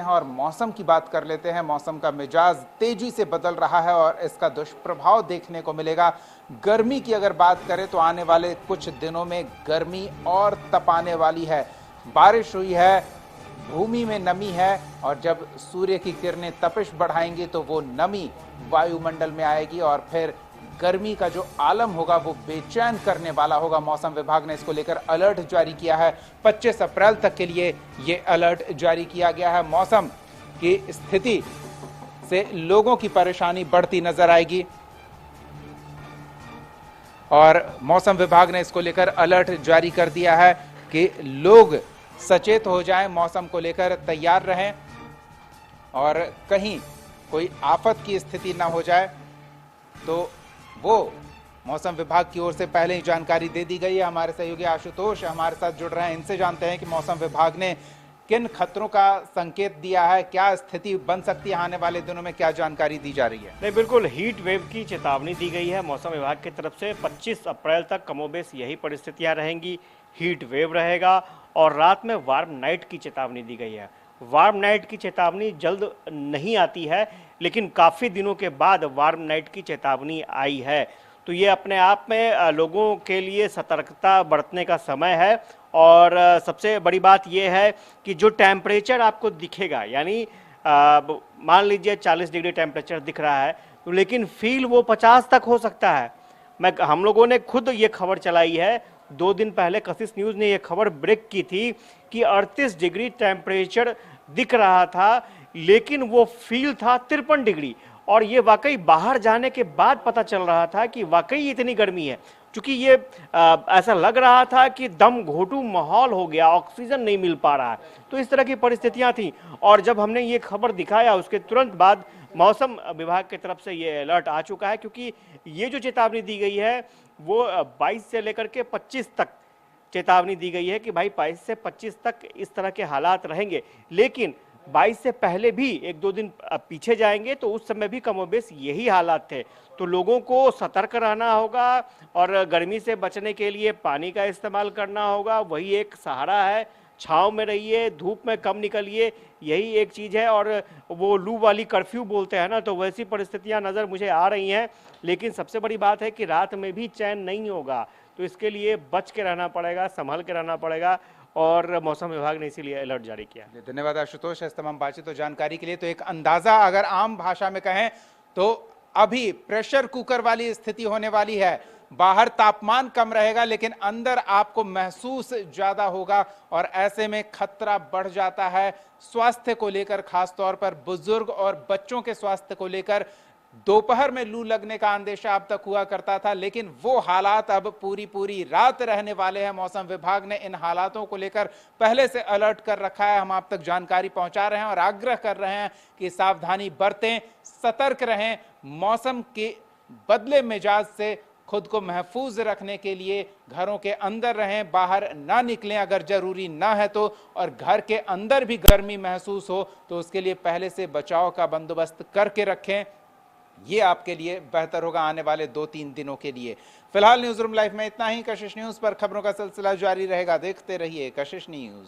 और मौसम की बात कर लेते हैं। मौसम का मिजाज तेजी से बदल रहा है और इसका दुष्प्रभाव देखने को मिलेगा। गर्मी की अगर बात करें तो आने वाले कुछ दिनों में गर्मी और तपाने वाली है। बारिश हुई है, भूमि में नमी है और जब सूर्य की किरणें तपिश बढ़ाएंगी तो वो नमी वायुमंडल में आएगी और फिर गर्मी का जो आलम होगा वो बेचैन करने वाला होगा। मौसम विभाग ने इसको लेकर अलर्ट जारी किया है। 25 अप्रैल तक के लिए ये अलर्ट जारी किया गया है। मौसम की स्थिति से लोगों की परेशानी बढ़ती नजर आएगी और मौसम विभाग ने इसको लेकर अलर्ट जारी कर दिया है कि लोग सचेत हो जाएं, मौसम को लेकर तैयार रहें और कहीं कोई आफत की स्थिति ना हो जाए तो वो मौसम विभाग की ओर से पहले ही जानकारी दे दी गई है। हमारे सहयोगी आशुतोष हमारे साथ जुड़ रहे हैं, इनसे जानते हैं कि मौसम विभाग ने किन खतरों का संकेत दिया है, क्या स्थिति बन सकती है आने वाले दिनों में, क्या जानकारी दी जा रही है। नहीं, बिल्कुल हीट वेव की चेतावनी दी गई है मौसम विभाग की तरफ से। 25 अप्रैल तक कमोबेश यही परिस्थितियां रहेंगी, हीट वेव रहेगा और रात में वार्म नाइट की चेतावनी दी गई है। वार्म नाइट की चेतावनी जल्द नहीं आती है, लेकिन काफ़ी दिनों के बाद वार्म नाइट की चेतावनी आई है, तो ये अपने आप में लोगों के लिए सतर्कता बरतने का समय है। और सबसे बड़ी बात यह है कि जो टेम्परेचर आपको दिखेगा, यानी मान लीजिए 40 डिग्री टेम्परेचर दिख रहा है, तो लेकिन फील वो 50 तक हो सकता है। हम लोगों ने खुद ये खबर चलाई है, 2 दिन पहले कशिश न्यूज़ ने ये खबर ब्रेक की थी कि 38 डिग्री टेम्परेचर दिख रहा था, लेकिन वो फील था 53 डिग्री। और ये वाकई बाहर जाने के बाद पता चल रहा था कि वाकई इतनी गर्मी है, क्योंकि ये ऐसा लग रहा था कि दम घोटू माहौल हो गया, ऑक्सीजन नहीं मिल पा रहा है। तो इस तरह की परिस्थितियां थी और जब हमने ये खबर दिखाया उसके तुरंत बाद मौसम विभाग की तरफ से ये अलर्ट आ चुका है, क्योंकि ये जो चेतावनी दी गई है वो 22 से लेकर के 25 तक चेतावनी दी गई है कि भाई 22 से 25 तक इस तरह के हालात रहेंगे। लेकिन 22 से पहले भी 1-2 दिन पीछे जाएंगे तो उस समय भी कमोबेश यही हालात थे। तो लोगों को सतर्क रहना होगा और गर्मी से बचने के लिए पानी का इस्तेमाल करना होगा, वही एक सहारा है। छांव में रहिए, धूप में कम निकलिए, यही एक चीज़ है। और वो लू वाली कर्फ्यू बोलते हैं ना, तो वैसी परिस्थितियां नज़र मुझे आ रही हैं। लेकिन सबसे बड़ी बात है कि रात में भी चैन नहीं होगा, तो इसके लिए बच के रहना पड़ेगा, संभल के रहना पड़ेगा और मौसम विभाग ने इसीलिए अलर्ट जारी किया। धन्यवाद आशुतोष इस तमाम बातचीत और जानकारी के लिए। तो एक अंदाजा अगर आम भाषा में कहें तो अभी प्रेशर कुकर वाली स्थिति होने वाली है। बाहर तापमान कम रहेगा लेकिन अंदर आपको महसूस ज्यादा होगा और ऐसे में खतरा बढ़ जाता है स्वास्थ्य को लेकर, खासतौर पर बुजुर्ग और बच्चों के स्वास्थ्य को लेकर। दोपहर में लू लगने का अंदेशा अब तक हुआ करता था, लेकिन वो हालात अब पूरी रात रहने वाले हैं। मौसम विभाग ने इन हालातों को लेकर पहले से अलर्ट कर रखा है। हम आप तक जानकारी पहुंचा रहे हैं और आग्रह कर रहे हैं कि सावधानी बरतें, सतर्क रहें। मौसम के बदले मिजाज से खुद को महफूज रखने के लिए घरों के अंदर रहें, बाहर ना निकलें अगर जरूरी ना है तो। और घर के अंदर भी गर्मी महसूस हो तो उसके लिए पहले से बचाव का बंदोबस्त करके रखें, ये आपके लिए बेहतर होगा आने वाले 2-3 दिनों के लिए। फिलहाल न्यूज रूम लाइव में इतना ही। कशिश न्यूज पर खबरों का सिलसिला जारी रहेगा, देखते रहिए कशिश न्यूज।